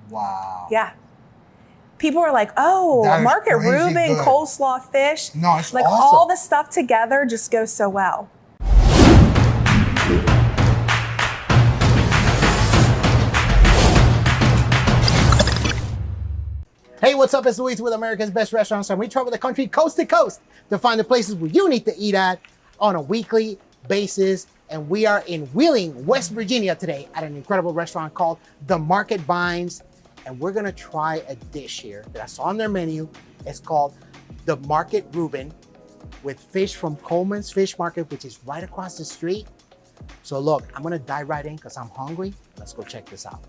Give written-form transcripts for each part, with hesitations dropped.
Wow. Yeah. People are like, oh, Market Reuben, coleslaw fish. No, it's like awesome. All the stuff together just goes so well. Hey, what's up? It's Luis with America's Best Restaurants, and we travel the country coast to coast to find the places where you need to eat at on a weekly basis. And we are in Wheeling, West Virginia today at an incredible restaurant called The Market Vines. And we're gonna try a dish here that I saw on their menu. It's called the Market Reuben with fish from Coleman's Fish Market, which is right across the street. So look, I'm gonna dive right in because I'm hungry. Let's go check this out.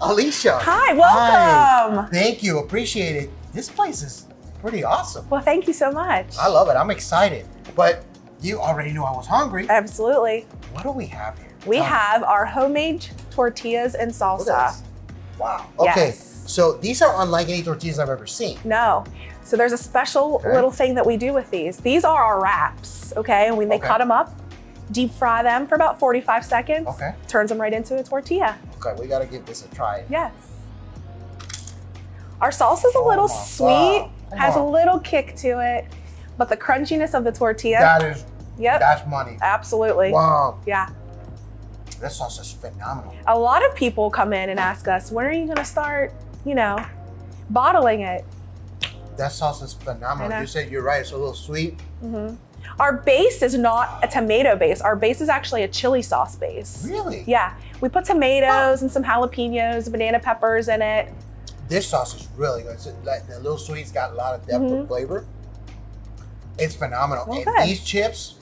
Alicia. Hi, welcome. Hi. Thank you, appreciate it. This place is pretty awesome. Well, thank you so much. I love it, I'm excited. But you already knew I was hungry. Absolutely. What do we have here? We have our homemade tortillas and salsa. Wow, okay. Yes. So these are unlike any tortillas I've ever seen. No. So there's a special little thing that we do with these. These are our wraps, okay? And when they cut them up, deep fry them for about 45 seconds. Okay. Turns them right into a tortilla. Okay, we gotta give this a try. Yes. Our salsa is a little sweet, has a little kick to it, but the crunchiness of the tortilla. That's money. Absolutely. Wow. Yeah. That sauce is phenomenal. A lot of people come in and ask us, when are you gonna start, bottling it? That sauce is phenomenal. You said you're right, it's a little sweet. Mm-hmm. Our base is not a tomato base. Our base is actually a chili sauce base. Really? Yeah. We put tomatoes and some jalapenos, banana peppers in it. This sauce is really good. So, like, the little sweet's got a lot of depth of flavor. It's phenomenal. Okay. And these chips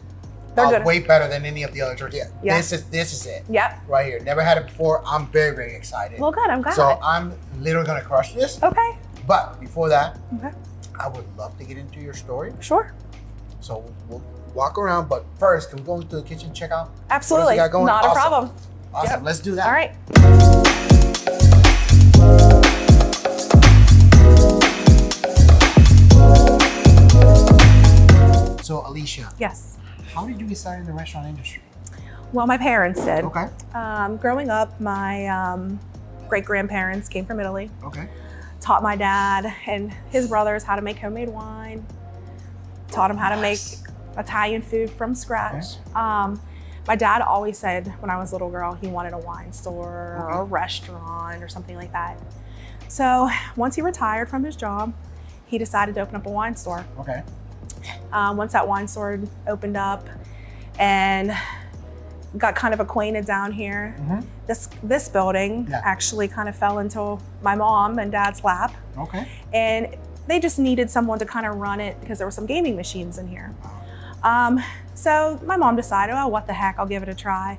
They're are good. way better than any of the other tortillas. Yeah. This is it. Yep. Right here. Never had it before. I'm very, very excited. Well, good. I'm glad. So I'm literally gonna crush this. Okay. But before that, I would love to get into your story. Sure. So we'll walk around, but first, can we go into the kitchen and check out? Absolutely. What else you got going? Not a problem. Awesome. Yep. Let's do that. All right. So Alicia. Yes. How did you get started in the restaurant industry? Well, my parents did. Okay. Growing up, my great-grandparents came from Italy. Okay. Taught my dad and his brothers how to make homemade wine. Taught them how to make Italian food from scratch. Okay. My dad always said when I was a little girl, he wanted a wine store or a restaurant or something like that. So once he retired from his job, he decided to open up a wine store. Okay. Once that wine store opened up and got kind of acquainted down here, this building actually kind of fell into my mom and dad's lap. Okay. And they just needed someone to kind of run it because there were some gaming machines in here. So my mom decided, oh, what the heck, I'll give it a try.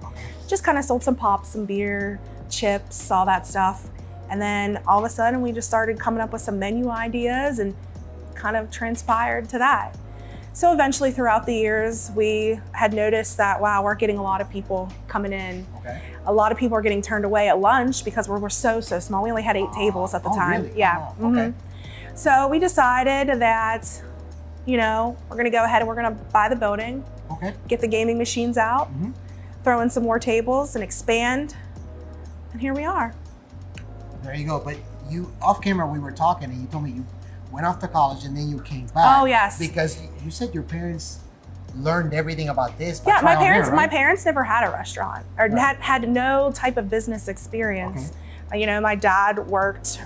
Just kind of sold some pops, some beer, chips, all that stuff. And then all of a sudden we just started coming up with some menu ideas and kind of transpired to that. So eventually throughout the years, we had noticed that, wow, we're getting a lot of people coming in. Okay. A lot of people are getting turned away at lunch because we're so small. We only had 8 tables at the time. Really? Yeah. Oh, okay. So we decided that, we're gonna go ahead and we're gonna buy the building, get the gaming machines out, throw in some more tables and expand. And here we are. There you go. But you, off camera, we were talking and you told me you went off to college and then you came back. Oh, yes. Because you said your parents learned everything about this. Yeah, my parents never had a restaurant or had no type of business experience. Okay. My dad worked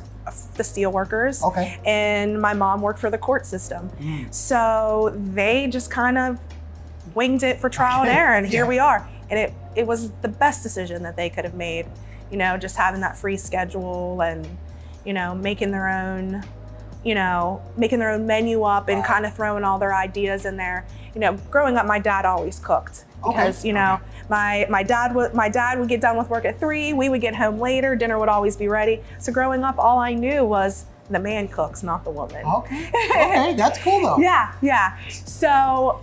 the steel workers. Okay. And my mom worked for the court system. So they just kind of winged it for trial and error, and here we are. And it was the best decision that they could have made, just having that free schedule and, making their own menu up and kind of throwing all their ideas in there. Growing up, my dad always cooked because, my dad would get done with work at 3, we would get home later, dinner would always be ready. So growing up, all I knew was the man cooks, not the woman. Okay, that's cool though. Yeah. So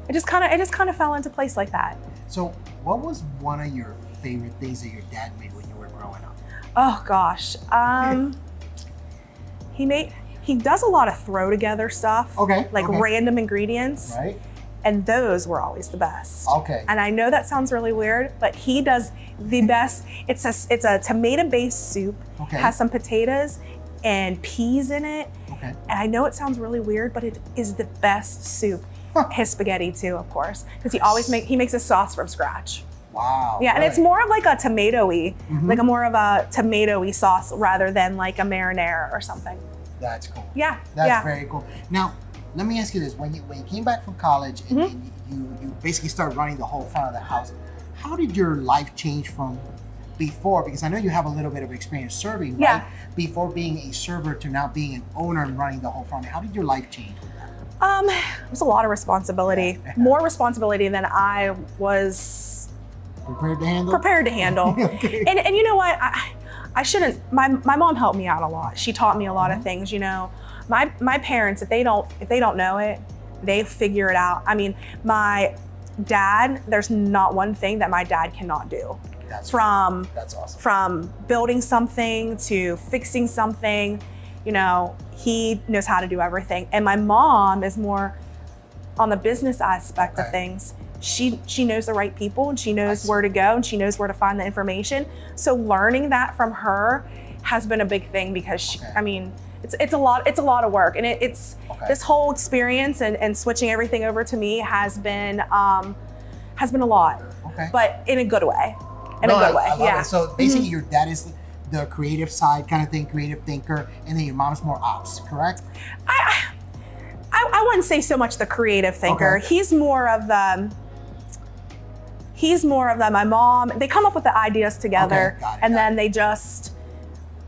it just kind of fell into place like that. So what was one of your favorite things that your dad made when you were growing up? Oh gosh. He does a lot of throw together stuff. Okay. Like random ingredients. Right. And those were always the best. Okay. And I know that sounds really weird, but he does the best. It's a tomato-based soup. Okay. Has some potatoes and peas in it. Okay. And I know it sounds really weird, but it is the best soup. His spaghetti too, of course, because he makes a sauce from scratch. Wow. Yeah, and really? it's more of like a tomatoey, like a more of a tomatoey sauce rather than like a marinara or something. That's cool. Yeah. That's very cool. Now, let me ask you this: when you came back from college and then you basically started running the whole front of the house, how did your life change from before? Because I know you have a little bit of experience serving, right? Yeah. Before being a server to now being an owner and running the whole front. How did your life change with that? It was a lot of responsibility, more responsibility than I was prepared to handle. Okay. And you know what? I shouldn't. My mom helped me out a lot. She taught me a lot of things. You know, my parents, if they don't know it, they figure it out. I mean, my dad. There's not one thing that my dad cannot do. That's awesome. From building something to fixing something, you know, he knows how to do everything. And my mom is more on the business aspect of things. She knows the right people and she knows where to go and she knows where to find the information. So learning that from her has been a big thing because I mean, it's a lot of work, and it's this whole experience and switching everything over to me has been a lot, but in a good way. I love it. So basically, your dad is the creative side kind of thing, creative thinker, and then your mom's more ops, correct? I wouldn't say so much the creative thinker. He's more of the. My mom. They come up with the ideas together, then they just,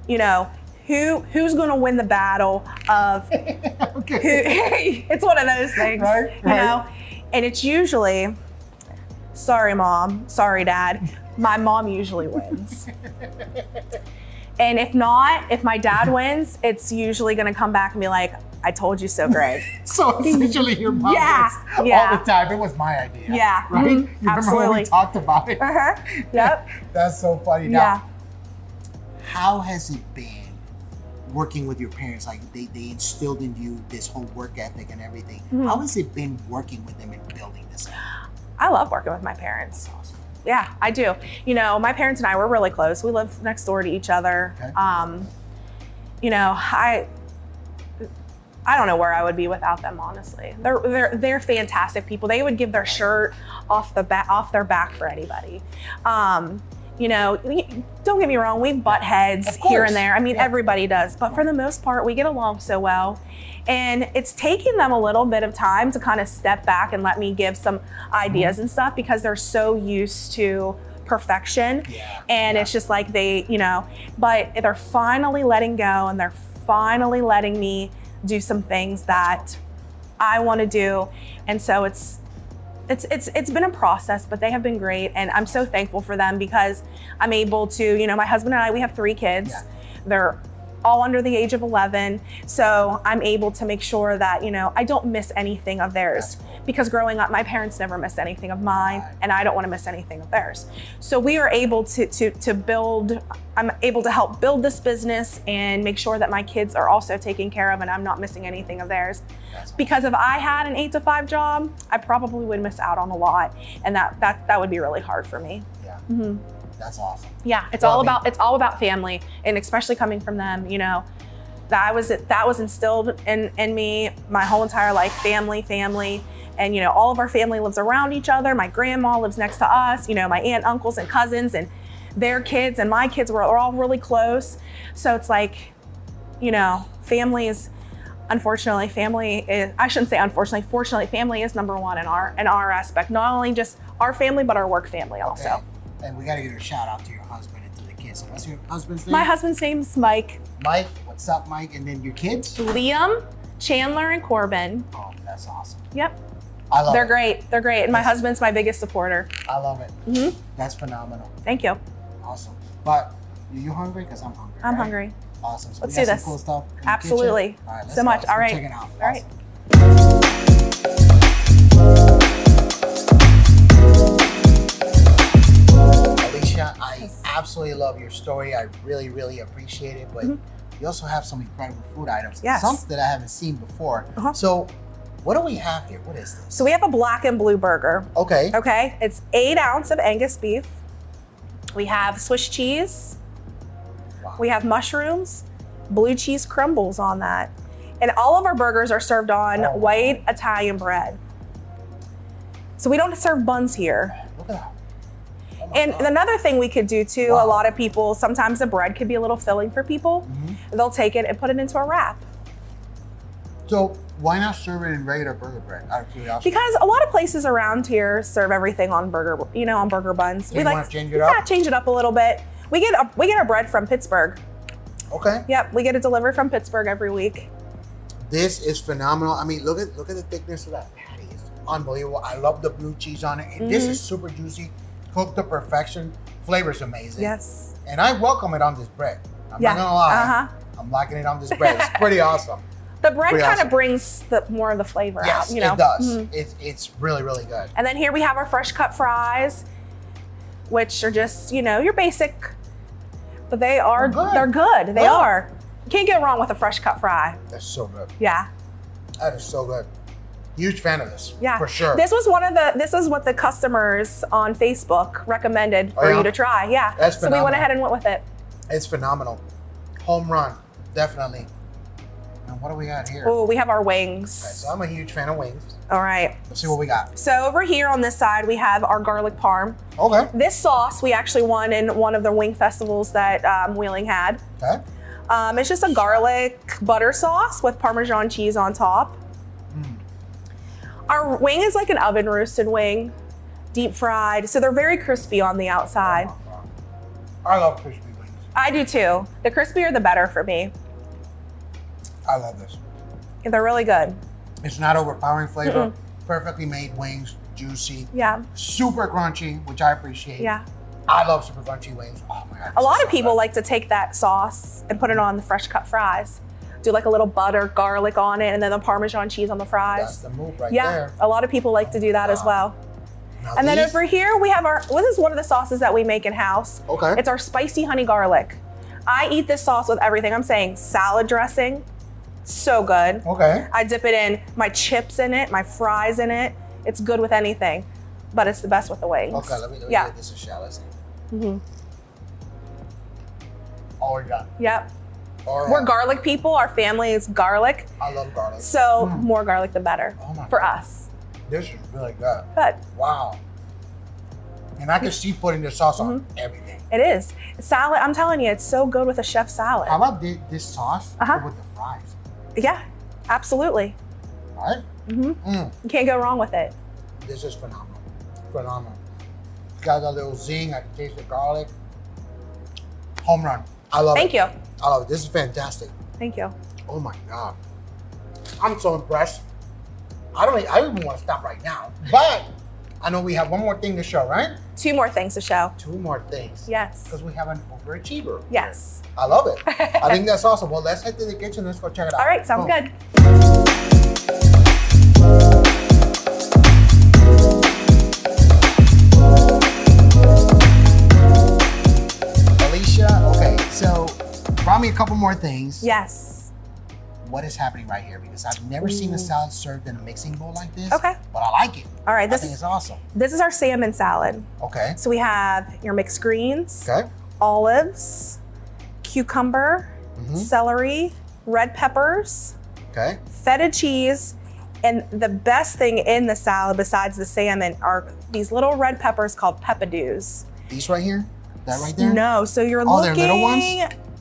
you know, who's going to win the battle of who. It's one of those things, you know, and it's usually, sorry mom, sorry dad, my mom usually wins. And if not, if my dad wins, it's usually going to come back and be like, I told you so, Greg. So essentially your mom wins all the time. It was my idea. Yeah. Right? You remember when we talked about it? Yep. That's so funny. Now, how has it been working with your parents? Like they instilled in you this whole work ethic and everything. How has it been working with them and building this up? I love working with my parents. That's awesome. Yeah, I do. You know, my parents and I were really close. We live next door to each other. You know, I don't know where I would be without them, honestly. They're fantastic people. They would give their shirt off their back for anybody. You know, don't get me wrong, we butt heads here and there. I mean, everybody does, but for the most part, we get along so well. And it's taken them a little bit of time to kind of step back and let me give some ideas and stuff because they're so used to perfection. And it's just like they, you know, but they're finally letting go and they're finally letting me do some things that I want to do. And so it's been a process, but they have been great. And I'm so thankful for them because I'm able to, you know, my husband and I, we have 3 kids. They're all under the age of 11. So I'm able to make sure that, you know, I don't miss anything of theirs because growing up, my parents never missed anything of mine and I don't want to miss anything of theirs. So we are able to build, I'm able to help build this business and make sure that my kids are also taken care of and I'm not missing anything of theirs. Because if I had an 8 to 5 job, I probably would miss out on a lot. And that would be really hard for me. That's awesome. Yeah, it's all about family, and especially coming from them, you know, that was instilled in me my whole entire life. Family, and you know, all of our family lives around each other. My grandma lives next to us. You know, my aunt, uncles, and cousins, and their kids and my kids were all really close. So it's like, you know, family is. Unfortunately, I shouldn't say unfortunately, fortunately, family is number one in our aspect. Not only just our family, but our work family also. And we got to give a shout out to your husband and to the kids. So what's your husband's name? My husband's name's Mike. Mike, what's up, Mike? And then your kids? Liam, Chandler, and Corbin. Oh, that's awesome. Yep. I love They're great. They're great. And my husband's my biggest supporter. I love it. That's phenomenal. Thank you. Awesome. But are you hungry? Because I'm hungry. I'm hungry. Awesome. So let's we got do this. Some cool stuff. Absolutely. All right, so much. Let's all right. Check it out. All right. Alicia love your story. I really, really appreciate it. But you also have some incredible food items. Yes. Some that I haven't seen before. So what do we have here? What is this? So we have a black and blue burger. Okay. Okay, it's 8 ounces of Angus beef. We have Swiss cheese. Wow. We have mushrooms, blue cheese crumbles on that. And all of our burgers are served on white Italian bread. So we don't serve buns here. Look at that. Oh my And God. another thing we could do too, Wow. a lot of people, sometimes the bread could be a little filling for people. They'll take it and put it into a wrap. So why not serve it in regular burger bread? Out of curiosity. Because a lot of places around here serve everything on burger, on burger buns. So you wanna change it up? Yeah, change it up a little bit. We get our bread from Pittsburgh. Okay. Yep, we get it delivered from Pittsburgh every week. This is phenomenal. I mean, look at the thickness of that patty. It's unbelievable. I love the blue cheese on it. And this is super juicy, cooked to perfection. Flavor's amazing. Yes. And I welcome it on this bread. I'm not gonna lie. I'm liking it on this bread. It's pretty awesome. The bread Pretty kind of awesome. brings more of the flavor Yes, out, you know. it does. It's really, really good. And then here we have our fresh cut fries, which are just, your basic, but they're good. They are. You can't get wrong with a fresh cut fry. That's so good. Yeah. That is so good. Huge fan of this. Yeah. For sure. This is what the customers on Facebook recommended for you to try. Yeah. That's so we went phenomenal. ahead and went with it. It's phenomenal. Home run, definitely. And what do we got here? Oh, we have our Okay, wings. so I'm a huge fan of wings. All right. Let's see what we got. So over here on this side, we have our garlic parm. Okay. This sauce we actually won in one of the wing festivals that Wheeling had. Okay. It's just a garlic butter sauce with Parmesan cheese on top. Our wing is like an oven roasted wing, deep fried. So they're very crispy on the outside. I love crispy wings. I do too. The crispier, the better for me. I love this. They're really good. It's not overpowering flavor. Perfectly made wings, juicy, Yeah, super crunchy, which I appreciate. yeah. I love super crunchy wings. Oh my God. A this lot is of so people good. like to take that sauce and put it on the fresh cut fries. Do like a little butter, garlic on it, and then the Parmesan cheese on the fries. That's the move right Yeah, there. a lot of people like to do that as well. Now And then these- over here, we have this is one of the sauces that we make in-house. Okay. It's our spicy honey garlic. I eat this sauce with everything. I'm saying salad dressing, so good. Okay. I dip it in my chips in it, my fries in it. It's good with anything, but it's the best with the wings. Okay, let me yeah. give this a shot. Let's see. Mm-hmm. All we're done. Yep. All right. We're garlic people. Our family is garlic. I love garlic. So more garlic, the better Oh my for God. us. This is really good. But Wow. And I can see putting the sauce on everything. it is. Salad, I'm telling you, it's so good with a chef salad. How about this sauce with the fries? Yeah, absolutely. Right? You can't go wrong with it. This is phenomenal. Phenomenal. Got a little zing. I can taste the garlic. Home run. I love it. Thank you. I love it. This is fantastic. Thank you. Oh my God. I'm so impressed. I don't even want to stop right now. But I know we have one more thing to show, right? 2 more things to show. 2 more things. Yes. Because we have an overachiever. Yes. I love it. I think that's awesome. Well, let's head to the kitchen. Let's go check it out. All right, sounds Boom. good. Alicia, okay, so brought me a couple more things. Yes. What is happening right here? Because I've never seen a salad served in a mixing bowl like this. Okay. But I like it. All right, I think it's awesome. this is our salmon salad. Okay. So we have your mixed greens, Okay. olives, cucumber, celery, red peppers, Okay. feta cheese, and the best thing in the salad besides the salmon are these little red peppers called peppadews. These right here? That right there? No, so you're Oh, looking. they're little ones?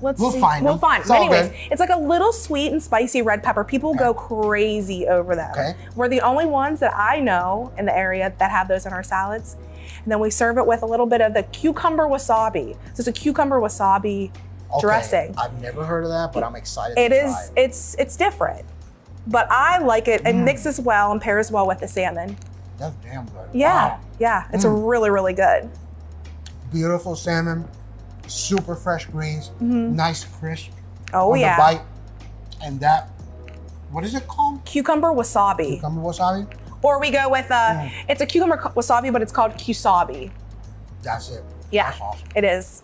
Let's We'll see. find We'll them. find It's them. all Anyways, good. it's like a little sweet and spicy red pepper. People go crazy over them. Okay. We're the only ones that I know in the area that have those in our salads. And then we serve it with a little bit of the cucumber wasabi. So it's a cucumber wasabi dressing. I've never heard of that, but I'm excited It to is. try it. It's different, but I like it. It mixes well and pairs well with the salmon. That's damn good. Yeah, Wow. yeah. It's really, really good. Beautiful salmon, super fresh greens, nice crisp Oh on yeah. the bite. And that, what is it called? Cucumber wasabi. Cucumber wasabi? Or we go with it's a cucumber wasabi, but it's called kusabi. That's it. Yeah, That's awesome. it is.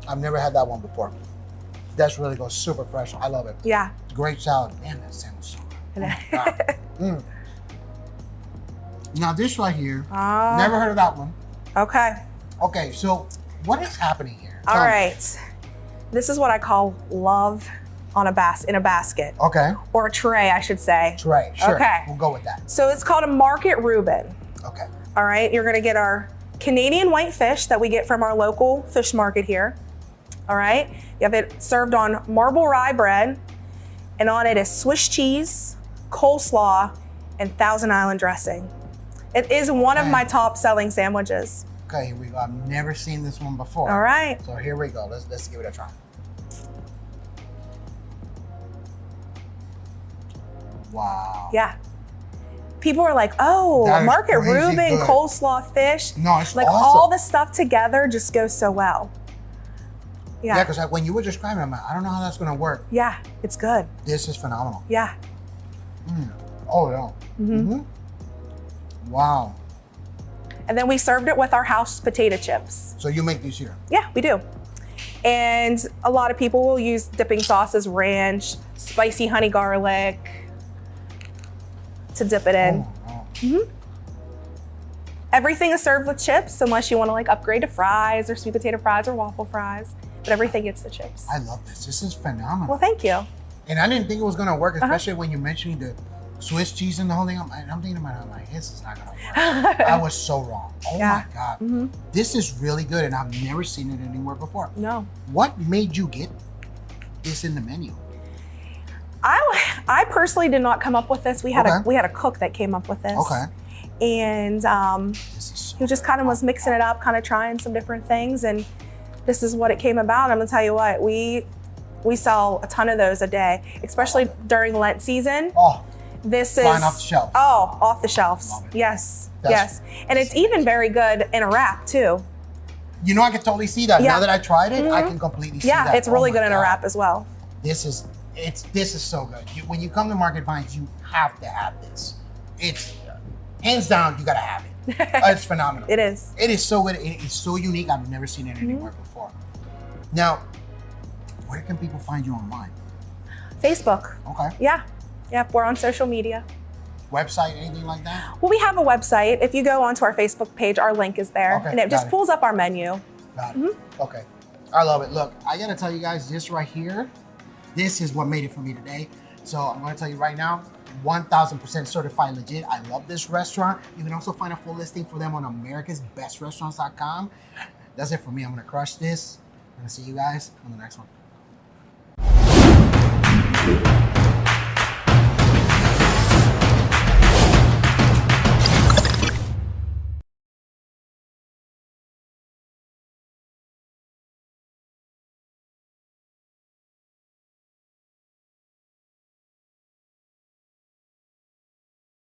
I've never had that one before. That's really good, super fresh. I love it. Yeah. Great salad. Man, that sounds so good. I Oh my God. Mm. Now this right here, Oh. never heard of that one. Okay. Okay, so what is happening here? All Tell me. right. This is what I call love on in a basket. Okay. Or a tray, I should say. Tray, sure. Okay. We'll go with that. So it's called a market Reuben. Okay. All right. You're gonna get our Canadian white fish that we get from our local fish market here. All right. You have it served on marble rye bread, and on it is Swiss cheese, coleslaw, and Thousand Island dressing. It is one of my top selling sandwiches. Okay, here we go. I've never seen this one before. All right. So here we go. Let's give it a try. Wow. Yeah. People are like, oh, That is market crazy Reuben, good. coleslaw fish. No, it's like awesome. all the stuff together just goes so well. Yeah, Yeah. because when you were describing it, I'm like, I don't know how that's going to work. Yeah, it's good. This is phenomenal. Yeah. Mm. Oh, yeah. Mm-hmm. Wow. And then we served it with our house potato chips. So you make these here? Yeah, we do. And a lot of people will use dipping sauces, ranch, spicy honey garlic to dip it in. Oh. Everything is served with chips unless you want to like upgrade to fries or sweet potato fries or waffle fries, but everything gets the chips. I love this. This is phenomenal. Well, thank you. And I didn't think it was going to work, especially when you mentioned the Swiss cheese and the whole thing. I'm thinking about it. I'm like, this is not going to work. I was so wrong. Oh Yeah. my God. This is really good, and I've never seen it anywhere before. No. What made you get this in the menu? I personally did not come up with this. We had Okay. we had a cook that came up with this. Okay. And This is so he just kind of was mixing it up, kind of trying some different things, and this is what it came about. I'm gonna tell you what, we sell a ton of those a day, especially during Lent season. Oh, This is flying off the shelf. Oh, off the shelves. Love it. Yes, That's- yes, and it's even very good in a wrap too. You know, I can totally see that. Yeah. Now that I tried it, I can completely see Yeah, that. it's really Oh my good in a God. wrap as well. This is so good. When you come to Market Vines, you have to have this. It's hands down, you gotta have it. It's phenomenal. It is. It is so good. It is so unique. I've never seen it anywhere before. Now, where can people find you online? Facebook. Okay. Yeah. Yep, we're on social media. Website, anything like that? Well, we have a website. If you go onto our Facebook page, our link is there, Okay, and it got just it. pulls up our menu. Got it. Okay. I love it. Look, I gotta tell you guys, this right here, this is what made it for me today. So I'm gonna tell you right now, 1000% certified legit. I love this restaurant. You can also find a full listing for them on americasbestrestaurants.com. That's it for me. I'm gonna crush this. I'm gonna see you guys on the next one.